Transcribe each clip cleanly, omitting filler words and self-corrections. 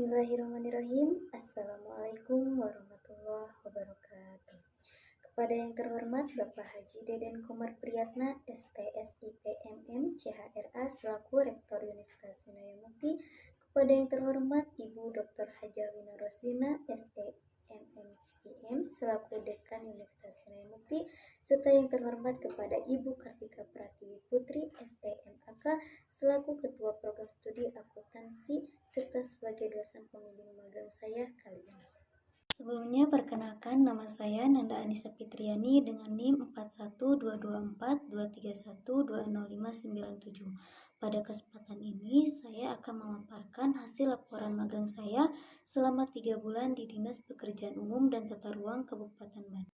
Bismillahirrahmanirrahim. Assalamualaikum warahmatullahi wabarakatuh. Kepada yang terhormat Bapak Haji Deden Komar Priyatna, STSIPMM, CHRA selaku Rektor Universitas Winaya Mukti. Kepada yang terhormat Ibu Dr. Haja Wina Roswina, STMMCIM selaku Dekan Universitas Winaya Mukti, serta yang terhormat kepada Ibu Kartika Pratiwi Putri, STMAK selaku Ketua Program Studi Akuntansi serta sebagai dosen pembimbing magang saya kali ini. Sebelumnya perkenalkan, nama saya Nanda Anissa Fitriani dengan NIM 41224231200597. Pada kesempatan ini saya akan memaparkan hasil laporan magang saya selama 3 bulan di Dinas Pekerjaan Umum dan Tata Ruang Kabupaten Bandung,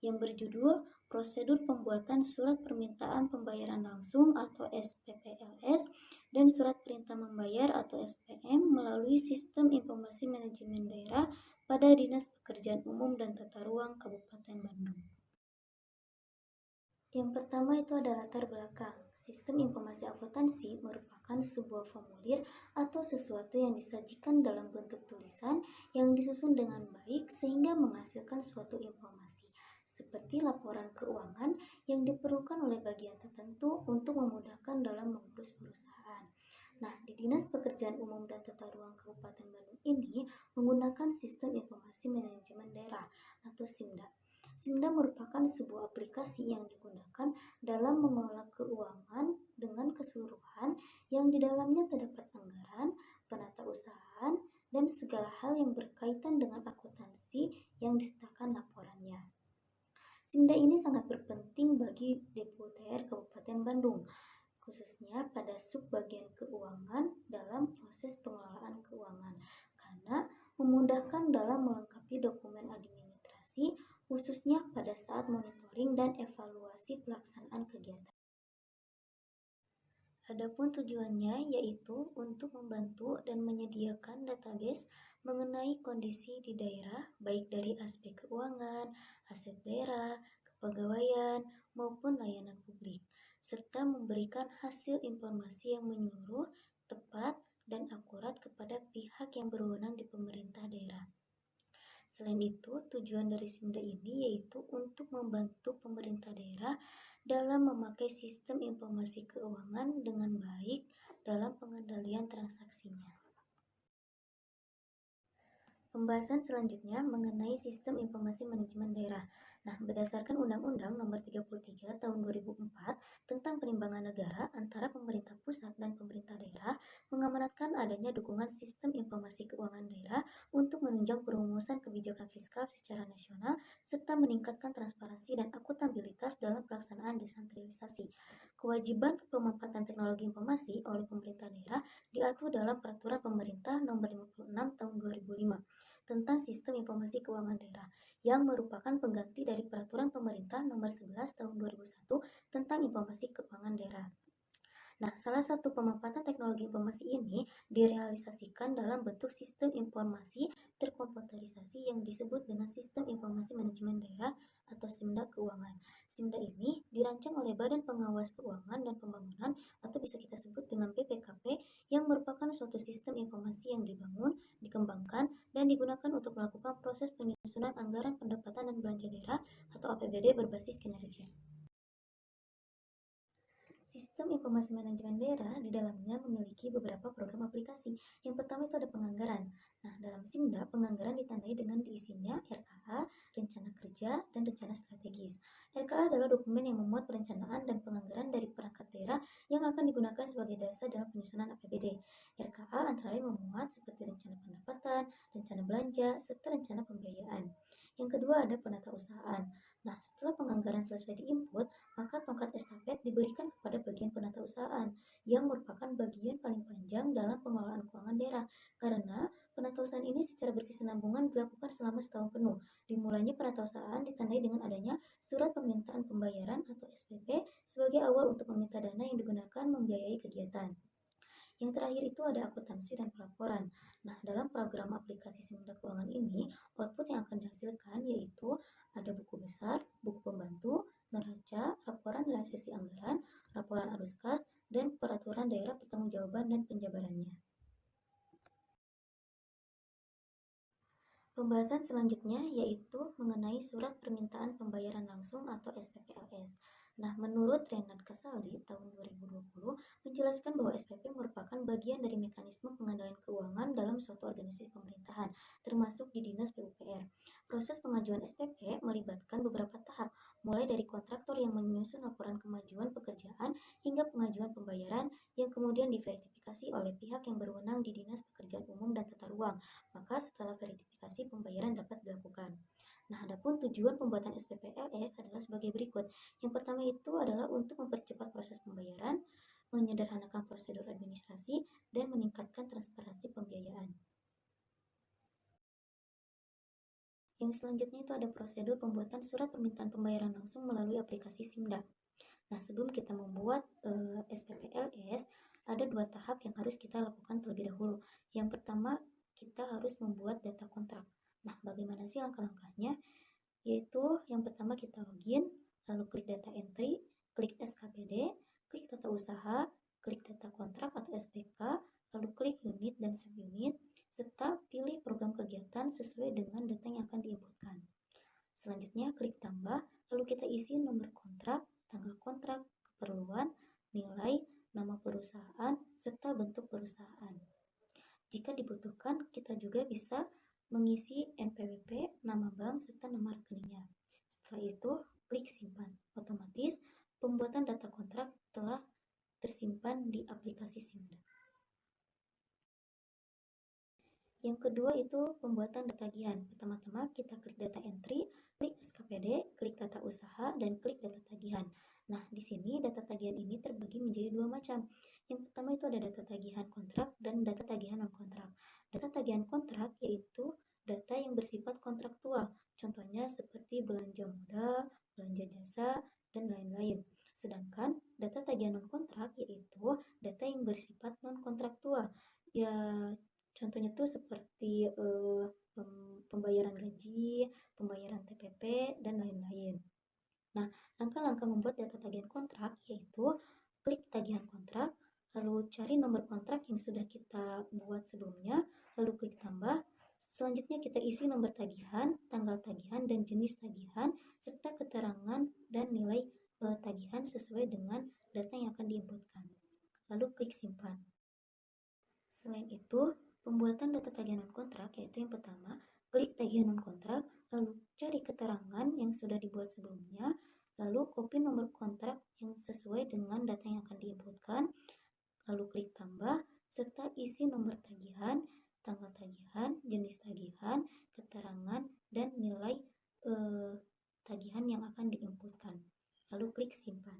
yang berjudul Prosedur Pembuatan Surat Permintaan Pembayaran Langsung atau SPPLS dan Surat Perintah Membayar atau SPM melalui Sistem Informasi Manajemen Daerah pada Dinas Pekerjaan Umum dan Tata Ruang Kabupaten Bandung. Yang pertama itu adalah latar belakang. Sistem informasi akuntansi merupakan sebuah formulir atau sesuatu yang disajikan dalam bentuk tulisan yang disusun dengan baik sehingga menghasilkan suatu informasi seperti laporan keuangan yang diperlukan oleh bagian tertentu untuk memudahkan dalam mengurus perusahaan. Nah, di Dinas Pekerjaan Umum dan Tata Ruang Kabupaten Bandung ini menggunakan Sistem Informasi Manajemen Daerah atau SIMDA. SIMDA merupakan sebuah aplikasi yang digunakan dalam mengelola keuangan dengan keseluruhan yang di dalamnya terdapat anggaran, penatausahaan, dan segala hal yang berkaitan dengan akuntansi yang disediakan laporannya. SIMDA ini sangat berpenting bagi DPUTR Kabupaten Bandung, khususnya pada subbagian keuangan dalam proses pengelolaan keuangan, karena memudahkan dalam melengkapi dokumen administrasi, khususnya pada saat monitoring dan evaluasi pelaksanaan kegiatan. Adapun tujuannya yaitu untuk membantu dan menyediakan database mengenai kondisi di daerah baik dari aspek keuangan, aset daerah, kepegawaian, maupun layanan publik, serta memberikan hasil informasi yang menyeluruh, tepat, dan akurat kepada pihak yang berwenang di pemerintah daerah. Selain itu, tujuan dari SIMDA ini yaitu untuk membantu pemerintah daerah dalam memakai sistem informasi keuangan dengan baik dalam pengendalian transaksinya. Pembahasan selanjutnya mengenai Sistem Informasi Manajemen Daerah. Nah, berdasarkan Undang-Undang Nomor 33 Tahun 2004 tentang Perimbangan Negara antara pemerintah pusat dan pemerintah daerah, mengamanatkan adanya dukungan sistem informasi keuangan daerah untuk menunjang perumusan kebijakan fiskal secara nasional serta meningkatkan transparansi dan akuntabilitas dalam pelaksanaan desentralisasi. Kewajiban pemanfaatan teknologi informasi oleh pemerintah daerah diatur dalam Peraturan Pemerintah Nomor 56 Tahun 2005 tentang Sistem Informasi Keuangan Daerah, yang merupakan pengganti dari Peraturan Pemerintah Nomor 11 Tahun 2001 tentang Informasi Keuangan Daerah. Nah, salah satu pemanfaatan teknologi informasi ini direalisasikan dalam bentuk sistem informasi terkomputerisasi yang disebut dengan Sistem Informasi Manajemen Daerah atau SIMDA Keuangan. SIMDA ini dirancang oleh Badan Pengawas Keuangan dan Pembangunan atau bisa kita sebut dengan BPKP, yang merupakan suatu sistem informasi yang dibangun, dikembangkan, dan digunakan untuk melakukan proses penyusunan anggaran pendapatan dan belanja daerah atau APBD berbasis kinerja. Sistem Informasi Manajemen Daerah di dalamnya memiliki beberapa program aplikasi. Yang pertama itu ada penganggaran. Nah, dalam SIMDA, penganggaran ditandai dengan diisinya RKA, Rencana Kerja, dan Rencana Strategis. RKA adalah dokumen yang memuat perencanaan dan penganggaran dari perangkat daerah yang akan digunakan sebagai dasar dalam penyusunan APBD. RKA antara lain memuat seperti rencana pendapatan, rencana belanja, serta rencana pembiayaan. Yang kedua ada penatausahaan. Nah, setelah penganggaran selesai diinput, maka tongkat estafet diberikan kepada bagian penatausahaan, yang merupakan bagian paling panjang dalam pengelolaan keuangan daerah, karena penatausahaan ini secara berkesinambungan dilakukan selama setahun penuh. Dimulainya penatausahaan ditandai dengan adanya surat permintaan pembayaran atau SPP sebagai awal untuk meminta dana yang digunakan membiayai kegiatan. Yang terakhir itu ada akuntansi dan pelaporan. Nah, dalam program aplikasi SIMDA Keuangan ini, output yang akan dihasilkan yaitu ada buku besar, buku pembantu, neraca, laporan realisasi anggaran, laporan arus kas, dan peraturan daerah pertanggungjawaban dan penjabarannya. Pembahasan selanjutnya yaitu mengenai surat permintaan pembayaran langsung atau SPPLS. Nah, menurut Renat Kasali tahun 2020 menjelaskan bahwa SPP merupakan bagian dari mekanisme pengendalian keuangan dalam suatu organisasi pemerintahan, termasuk di Dinas PUPR. Proses pengajuan SPP melibatkan beberapa tahap, mulai dari kontraktor yang menyusun laporan kemajuan pekerjaan hingga pengajuan pembayaran yang kemudian diverifikasi oleh pihak yang berwenang di Dinas Pekerjaan Umum dan Tata Ruang. Maka setelah verifikasi pembayaran dapat dilakukan. Nah, adapun tujuan pembuatan SPPLS adalah sebagai berikut. Yang pertama itu adalah untuk mempercepat proses pembayaran, menyederhanakan prosedur administrasi, dan meningkatkan transparansi pembiayaan. Yang selanjutnya itu ada prosedur pembuatan surat permintaan pembayaran langsung melalui aplikasi SIMDA. Nah, sebelum kita membuat SPPLS, ada dua tahap yang harus kita lakukan terlebih dahulu. Yang pertama, kita harus membuat data kontrak. Nah, bagaimana sih langkah-langkahnya? Yaitu yang pertama kita login, lalu klik data entry, klik SKPD, klik tata usaha, klik data kontrak atau SPK, lalu klik unit dan subunit, serta pilih program kegiatan sesuai dengan data yang akan diinputkan. Selanjutnya klik tambah, lalu kita isi nomor kontrak, tanggal kontrak, keperluan, nilai, nama perusahaan, serta bentuk perusahaan. Jika dibutuhkan, kita juga bisa mengisi NPWP, nama bank, serta nama rekeningnya. Setelah itu, klik simpan. Otomatis, pembuatan data kontrak telah tersimpan di aplikasi SIMDA. Yang kedua itu pembuatan data tagihan. Pertama-tama kita klik data entry, klik SKPD, klik data usaha, dan klik data tagihan. Nah, di sini data tagihan ini terbagi menjadi dua macam. Yang pertama itu ada data tagihan kontrak dan data tagihan non-kontrak. Data tagihan kontrak yaitu data yang bersifat kontraktual, contohnya seperti belanja modal, belanja jasa, dan lain-lain. Sedangkan data tagihan non-kontrak yaitu data yang bersifat non-kontraktual. Ya, contohnya tuh seperti pembayaran gaji, pembayaran TPP, dan lain-lain. Nah, langkah-langkah membuat data tagihan kontrak yaitu klik tagihan kontrak, lalu cari nomor kontrak yang sudah kita buat sebelumnya, lalu klik tambah. Selanjutnya kita isi nomor tagihan, tanggal tagihan, dan jenis tagihan, serta keterangan dan nilai tagihan sesuai dengan data yang akan diinputkan. Lalu klik simpan. Selain itu, pembuatan data tagihan non-kontrak yaitu yang pertama, klik tagihan non-kontrak, lalu cari keterangan yang sudah dibuat sebelumnya, lalu copy nomor kontrak yang sesuai dengan data yang akan diinputkan, lalu klik tambah, serta isi nomor tagihan, tanggal tagihan, jenis tagihan, keterangan, dan nilai tagihan yang akan diinputkan. Lalu klik simpan.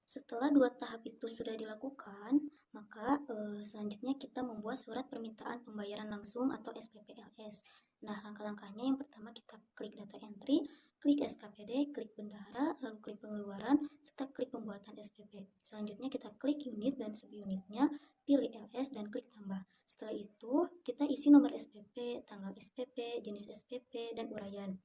Setelah dua tahap itu sudah dilakukan, maka selanjutnya kita membuat surat permintaan pembayaran langsung atau SPPLS. Nah, langkah-langkahnya yang pertama kita klik data entry, klik SKPD, klik bendahara, lalu klik pengeluaran, serta klik pembuatan SPP. Selanjutnya kita klik unit dan subunitnya, pilih LS dan klik tambah. Setelah itu, kita isi nomor SPP, tanggal SPP, jenis SPP, dan uraian.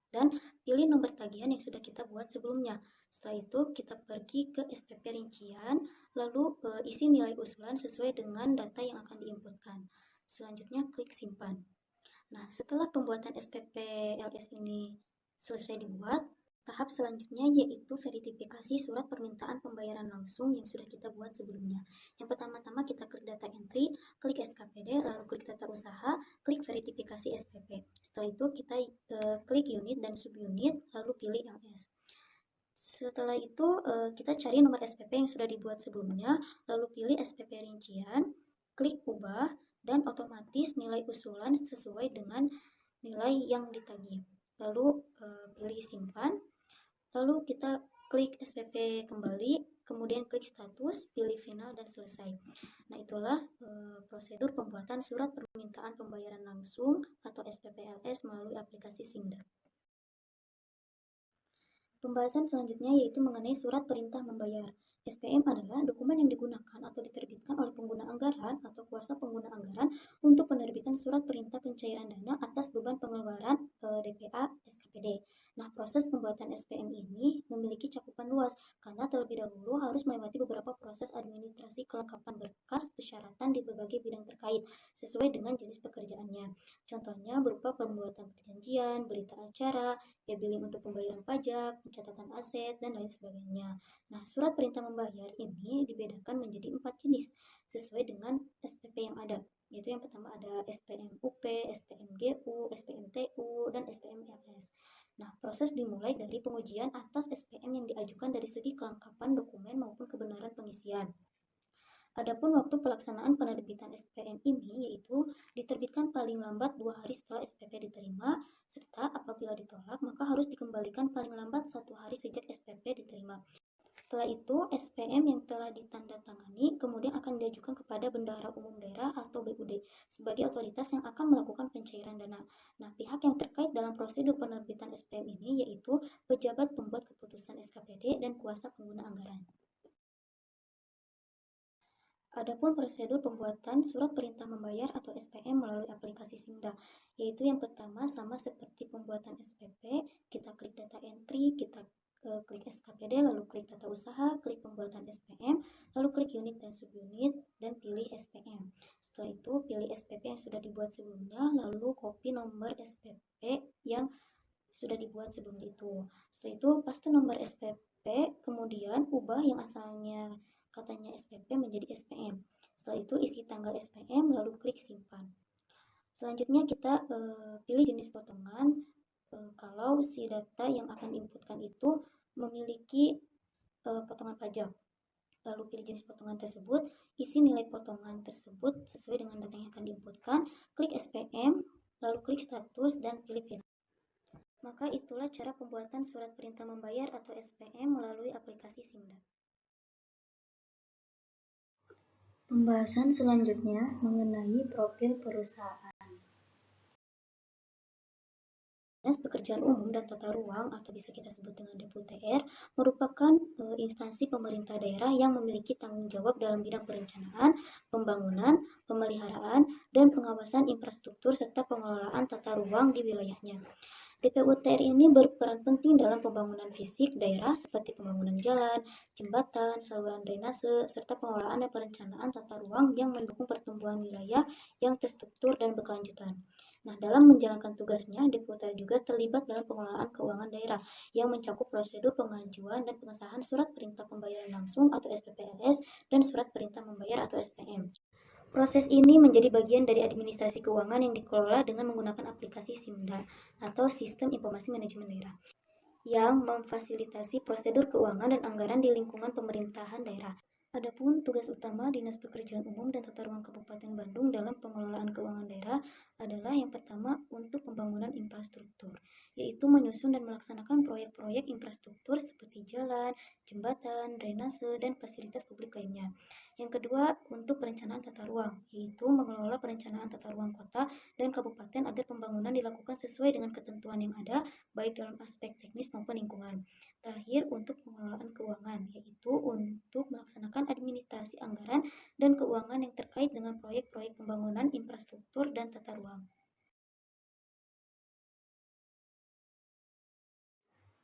Dan pilih nomor tagihan yang sudah kita buat sebelumnya. Setelah itu kita pergi ke SPP rincian, lalu isi nilai usulan sesuai dengan data yang akan diinputkan. Selanjutnya klik simpan. Nah, setelah pembuatan SPPLS ini selesai dibuat, tahap selanjutnya yaitu verifikasi surat permintaan pembayaran langsung yang sudah kita buat sebelumnya. Yang pertama-tama kita klik data entry, klik SKPD, lalu klik data usaha, klik verifikasi SPP. Setelah itu kita klik unit dan subunit, lalu pilih LS. Setelah itu kita cari nomor SPP yang sudah dibuat sebelumnya, lalu pilih SPP rincian, klik ubah, dan otomatis nilai usulan sesuai dengan nilai yang ditagih. Lalu pilih simpan, lalu kita klik SPP kembali, kemudian klik status, pilih final, dan selesai. Nah, itulah prosedur pembuatan surat permintaan pembayaran langsung atau SPPLS melalui aplikasi SIMDA. Pembahasan selanjutnya yaitu mengenai surat perintah membayar. SPM adalah dokumen yang digunakan atau diterbitkan oleh pengguna anggaran atau kuasa pengguna anggaran untuk penerbitan surat perintah pencairan dana atas beban pengeluaran DPA SKPD. Nah, proses pembuatan SPM ini memiliki cakupan luas karena terlebih dahulu harus melewati beberapa proses administrasi kelengkapan berkas persyaratan di berbagai bidang terkait sesuai dengan jenis pekerjaannya. Contohnya berupa pembuatan perjanjian, berita acara, e-billing untuk pembayaran pajak, pencatatan aset, dan lain sebagainya. Nah, surat perintah membayar ini dibedakan menjadi 4 jenis sesuai dengan SPP yang ada, yaitu yang pertama ada SPM UP, SPM GU, SPM TU, dan SPM LS. Nah, proses dimulai dari pengujian atas SPM yang diajukan dari segi kelengkapan dokumen maupun kebenaran pengisian. Adapun waktu pelaksanaan penerbitan SPM ini yaitu diterbitkan paling lambat 2 hari setelah SPP diterima, serta apabila ditolak maka harus dikembalikan paling lambat 1 hari sejak SPP diterima. Setelah itu, SPM yang telah ditandatangani kemudian akan diajukan kepada Bendahara Umum Daerah atau BUD sebagai otoritas yang akan melakukan pencairan dana. Nah, pihak yang terkait dalam prosedur penerbitan SPM ini yaitu pejabat pembuat keputusan SKPD dan kuasa pengguna anggaran. Adapun prosedur pembuatan surat perintah membayar atau SPM melalui aplikasi Simda, yaitu yang pertama sama seperti pembuatan SPP, kita klik data entry, kita klik SKPD, lalu klik tata usaha, klik pembuatan SPM, lalu klik unit dan subunit, dan pilih SPM. Setelah itu, pilih SPP yang sudah dibuat sebelumnya, lalu copy nomor SPP yang sudah dibuat sebelum itu. Setelah itu, paste nomor SPP, kemudian ubah yang asalnya katanya SPP menjadi SPM. Setelah itu, isi tanggal SPM, lalu klik simpan. Selanjutnya kita pilih jenis potongan kalau si data yang akan diinputkan itu memiliki potongan pajak. Lalu pilih jenis potongan tersebut, isi nilai potongan tersebut sesuai dengan data yang akan diinputkan, klik SPM, lalu klik status dan pilih final. Maka itulah cara pembuatan surat perintah membayar atau SPM melalui aplikasi Simda. Pembahasan selanjutnya mengenai profil perusahaan. Dinas Pekerjaan Umum dan Tata Ruang atau bisa kita sebut dengan DPUTR merupakan instansi pemerintah daerah yang memiliki tanggung jawab dalam bidang perencanaan, pembangunan, pemeliharaan, dan pengawasan infrastruktur serta pengelolaan tata ruang di wilayahnya. DPUTR ini berperan penting dalam pembangunan fisik daerah seperti pembangunan jalan, jembatan, saluran drainase, serta pengelolaan dan perencanaan tata ruang yang mendukung pertumbuhan wilayah yang terstruktur dan berkelanjutan. Nah, dalam menjalankan tugasnya, DPUTR juga terlibat dalam pengelolaan keuangan daerah yang mencakup prosedur pengajuan dan pengesahan surat perintah pembayaran langsung atau SPPLS dan surat perintah membayar atau SPM. Proses ini menjadi bagian dari administrasi keuangan yang dikelola dengan menggunakan aplikasi Simda atau Sistem Informasi Manajemen Daerah yang memfasilitasi prosedur keuangan dan anggaran di lingkungan pemerintahan daerah. Adapun tugas utama Dinas Pekerjaan Umum dan Tata Ruang Kabupaten Bandung dalam pengelolaan keuangan daerah adalah yang pertama untuk pembangunan infrastruktur, yaitu menyusun dan melaksanakan proyek-proyek infrastruktur seperti jalan, jembatan, drainase, dan fasilitas publik lainnya. Yang kedua, untuk perencanaan tata ruang, yaitu mengelola perencanaan tata ruang kota dan kabupaten agar pembangunan dilakukan sesuai dengan ketentuan yang ada, baik dalam aspek teknis maupun lingkungan. Terakhir, untuk pengelolaan keuangan, yaitu untuk melaksanakan administrasi anggaran dan keuangan yang terkait dengan proyek-proyek pembangunan infrastruktur dan tata ruang.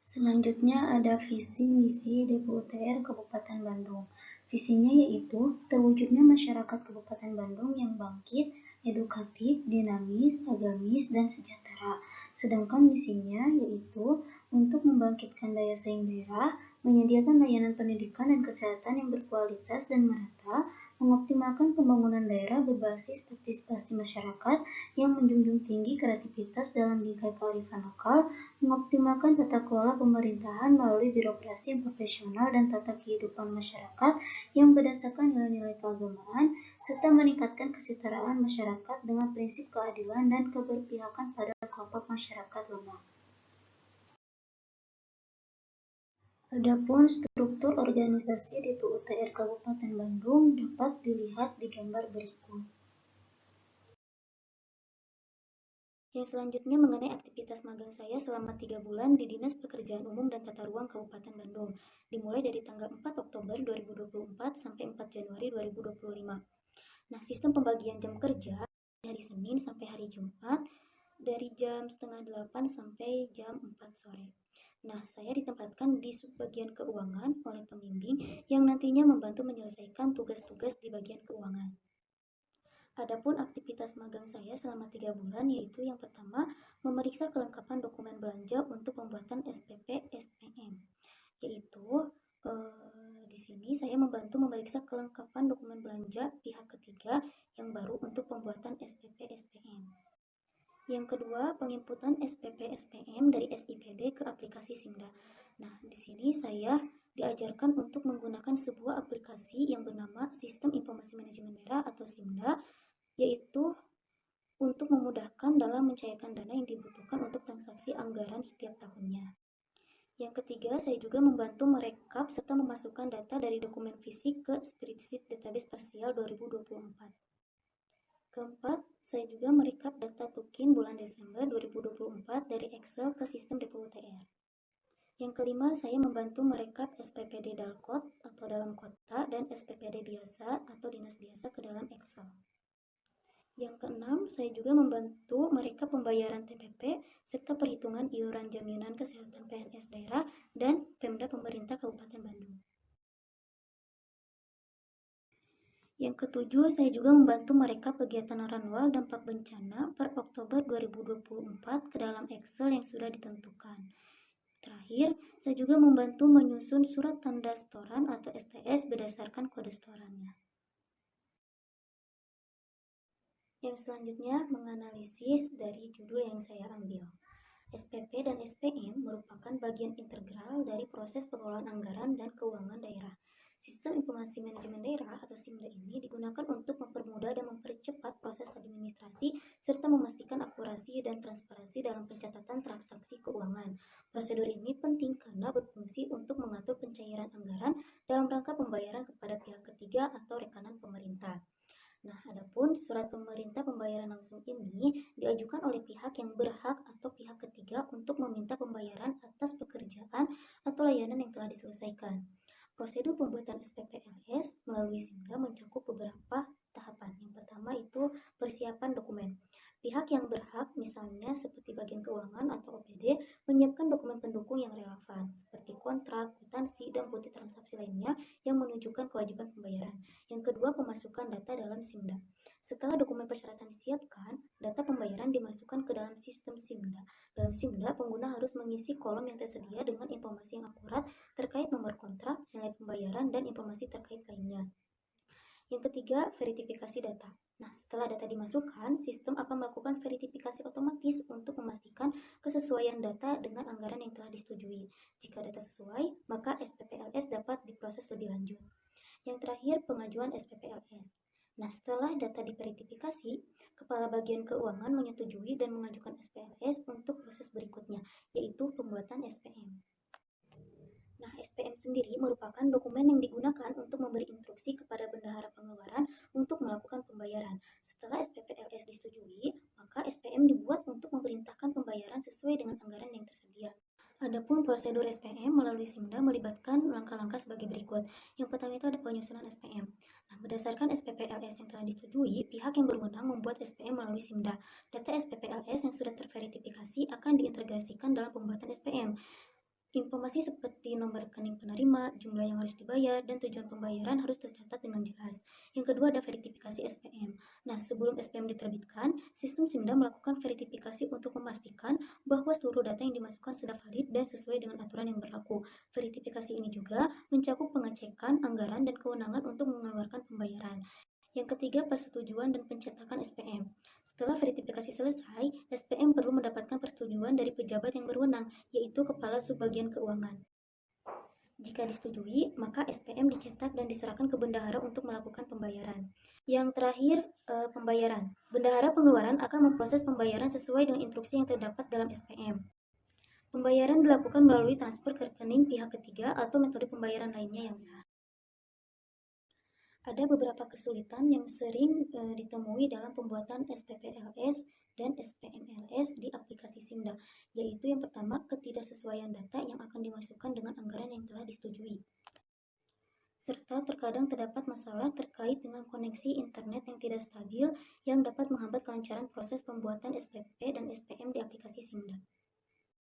Selanjutnya ada visi misi DPUTR Kabupaten Bandung. Visinya yaitu terwujudnya masyarakat Kabupaten Bandung yang bangkit, edukatif, dinamis, agamis, dan sejahtera. Sedangkan misinya yaitu untuk membangkitkan daya saing daerah, menyediakan layanan pendidikan dan kesehatan yang berkualitas dan merata, mengoptimalkan pembangunan daerah berbasis partisipasi masyarakat yang menjunjung tinggi kreativitas dalam bingkai kearifan lokal, mengoptimalkan tata kelola pemerintahan melalui birokrasi yang profesional dan tata kehidupan masyarakat yang berdasarkan nilai-nilai keagamaan, serta meningkatkan kesetaraan masyarakat dengan prinsip keadilan dan keberpihakan pada kelompok masyarakat lemah. Adapun struktur organisasi DPUTR Kabupaten Bandung dapat dilihat di gambar berikut. Yang selanjutnya mengenai aktivitas magang saya selama 3 bulan di Dinas Pekerjaan Umum dan Tata Ruang Kabupaten Bandung, dimulai dari tanggal 4 Oktober 2024 sampai 4 Januari 2025. Nah, sistem pembagian jam kerja hari Senin sampai hari Jumat dari jam setengah 8 sampai jam 4 sore. Nah, saya ditempatkan di subbagian keuangan oleh pembimbing yang nantinya membantu menyelesaikan tugas-tugas di bagian keuangan. Adapun aktivitas magang saya selama 3 bulan yaitu yang pertama, memeriksa kelengkapan dokumen belanja untuk pembuatan SPP SPM. Yaitu di sini saya membantu memeriksa kelengkapan dokumen belanja pihak ketiga yang baru untuk pembuatan SPP SPM. Yang kedua, penginputan SPP SPM dari SIPD ke aplikasi Simda. Nah, di sini saya diajarkan untuk menggunakan sebuah aplikasi yang bernama Sistem Informasi Manajemen Daerah atau SIMDA, yaitu untuk memudahkan dalam mencairkan dana yang dibutuhkan untuk transaksi anggaran setiap tahunnya. Yang ketiga, saya juga membantu merekap serta memasukkan data dari dokumen fisik ke spreadsheet database parsial 2024. Keempat, saya juga merekap data tukin bulan Desember 2024 dari Excel ke sistem DPUTR. Yang kelima, saya membantu merekap SPPD Dalkot atau dalam kota dan SPPD biasa atau dinas biasa ke dalam Excel. Yang keenam, saya juga membantu merekap pembayaran TPP serta perhitungan iuran jaminan kesehatan PNS daerah dan Pemda pemerintah Kabupaten Bandung. Yang ketujuh, saya juga membantu merekap kegiatan Ranwal dampak bencana per Oktober 2024 ke dalam Excel yang sudah ditentukan. Terakhir, saya juga membantu menyusun surat tanda setoran atau STS berdasarkan kode setorannya. Yang selanjutnya, menganalisis dari judul yang saya ambil. SPP dan SPM merupakan bagian integral dari proses pengelolaan anggaran dan keuangan daerah. Sistem Informasi Manajemen Daerah atau SIMDA ini digunakan untuk mempermudah dan mempercepat proses administrasi serta memastikan akurasi dan transparansi dalam pencatatan transaksi keuangan. Prosedur ini penting karena berfungsi untuk mengatur pencairan anggaran dalam rangka pembayaran kepada pihak ketiga atau rekanan pemerintah. Nah, adapun surat pemerintah pembayaran langsung ini diajukan oleh pihak yang berhak atau pihak ketiga untuk meminta pembayaran atas pekerjaan atau layanan yang telah diselesaikan. Prosedur pembuatan SPPLS melalui SIMDA mencakup beberapa tahapan. Yang pertama itu persiapan dokumen. Pihak yang berhak, misalnya seperti bagian keuangan atau OPD, menyiapkan dokumen pendukung yang relevan, seperti kontrak, kwitansi, dan bukti transaksi lainnya yang menunjukkan kewajiban pembayaran. Yang kedua, pemasukan data dalam SIMDA. Setelah dokumen persyaratan disiapkan, data pembayaran dimasukkan ke dalam sistem SIMDA. Dalam SIMDA, pengguna harus mengisi kolom yang tersedia dengan informasi yang akurat terkait nomor kontrak, nilai pembayaran, dan informasi terkait lainnya. Yang ketiga, verifikasi data. Nah, setelah data dimasukkan, sistem akan melakukan verifikasi otomatis untuk memastikan kesesuaian data dengan anggaran yang telah disetujui. Jika data sesuai, maka SPPLS dapat diproses lebih lanjut. Yang terakhir, pengajuan SPPLS. Nah, setelah data diverifikasi, Kepala Bagian Keuangan menyetujui dan mengajukan SPLS untuk proses berikutnya, yaitu pembuatan SPM. Nah, SPM sendiri merupakan dokumen yang digunakan untuk memberi instruksi kepada bendahara pengeluaran untuk melakukan pembayaran. Setelah SPPLS disetujui, maka SPM dibuat untuk memerintahkan pembayaran sesuai dengan anggaran yang tersedia. Adapun prosedur SPM melalui SIMDA melibatkan langkah-langkah sebagai berikut. Yang pertama itu ada penyusunan SPM. Nah, berdasarkan SPPLS yang telah disetujui, pihak yang berwenang membuat SPM melalui SIMDA. Data SPPLS yang sudah terverifikasi akan diintegrasikan dalam pembuatan SPM. Informasi seperti nomor rekening penerima, jumlah yang harus dibayar, dan tujuan pembayaran harus tercatat dengan jelas. Yang kedua ada verifikasi SPM. Nah, sebelum SPM diterbitkan, sistem SIMDA melakukan verifikasi untuk memastikan bahwa seluruh data yang dimasukkan sudah valid dan sesuai dengan aturan yang berlaku. Verifikasi ini juga mencakup pengecekan anggaran dan kewenangan untuk mengeluarkan pembayaran. Yang ketiga, persetujuan dan pencetakan SPM. Setelah verifikasi selesai, SPM perlu mendapatkan persetujuan dari pejabat yang berwenang, yaitu Kepala Subbagian Keuangan. Jika disetujui, maka SPM dicetak dan diserahkan ke bendahara untuk melakukan pembayaran. Yang terakhir, pembayaran. Bendahara pengeluaran akan memproses pembayaran sesuai dengan instruksi yang terdapat dalam SPM. Pembayaran dilakukan melalui transfer ke rekening pihak ketiga atau metode pembayaran lainnya yang sah. Ada beberapa kesulitan yang sering ditemui dalam pembuatan SPPLS dan SPMLS di aplikasi SIMDA, yaitu yang pertama, ketidaksesuaian data yang akan dimasukkan dengan anggaran yang telah disetujui. Serta terkadang terdapat masalah terkait dengan koneksi internet yang tidak stabil yang dapat menghambat kelancaran proses pembuatan SPP dan SPM di aplikasi SIMDA.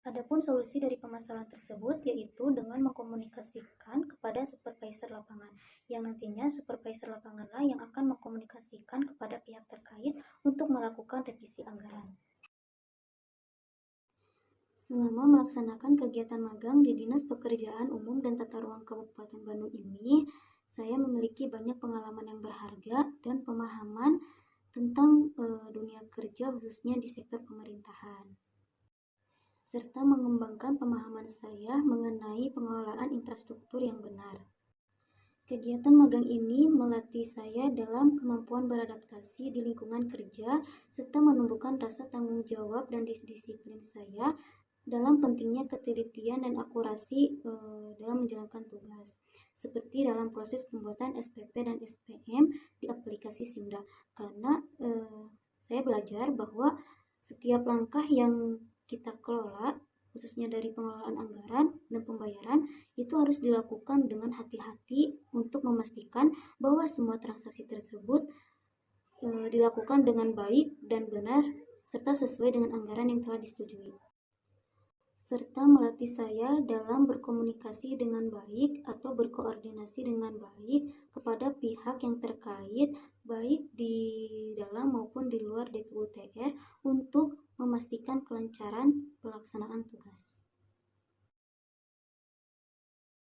Adapun solusi dari permasalahan tersebut yaitu dengan mengkomunikasikan kepada supervisor lapangan, yang nantinya supervisor lapanganlah yang akan mengkomunikasikan kepada pihak terkait untuk melakukan revisi anggaran. Selama melaksanakan kegiatan magang di Dinas Pekerjaan Umum dan Tata Ruang Kabupaten Bandung ini, saya memiliki banyak pengalaman yang berharga dan pemahaman tentang dunia kerja khususnya di sektor pemerintahan, serta mengembangkan pemahaman saya mengenai pengelolaan infrastruktur yang benar. Kegiatan magang ini melatih saya dalam kemampuan beradaptasi di lingkungan kerja serta menumbuhkan rasa tanggung jawab dan disiplin saya dalam pentingnya ketelitian dan akurasi dalam menjalankan tugas, seperti dalam proses pembuatan SPP dan SPM di aplikasi Sinda. Karena saya belajar bahwa setiap langkah yang kita kelola, khususnya dari pengelolaan anggaran dan pembayaran, itu harus dilakukan dengan hati-hati untuk memastikan bahwa semua transaksi tersebut dilakukan dengan baik dan benar serta sesuai dengan anggaran yang telah disetujui, serta melatih saya dalam berkomunikasi dengan baik atau berkoordinasi dengan baik kepada pihak yang terkait, baik di dalam maupun di luar DPUTR, untuk memastikan kelancaran pelaksanaan tugas.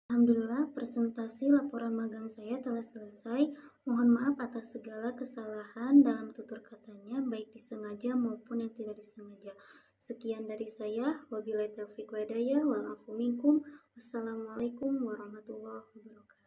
Alhamdulillah, presentasi laporan magang saya telah selesai. Mohon maaf atas segala kesalahan dalam tutur katanya, baik disengaja maupun yang tidak disengaja. Sekian dari saya. Wabillahi taufiq wa hidayah. Wal afu minkum. Wassalamualaikum warahmatullahi wabarakatuh.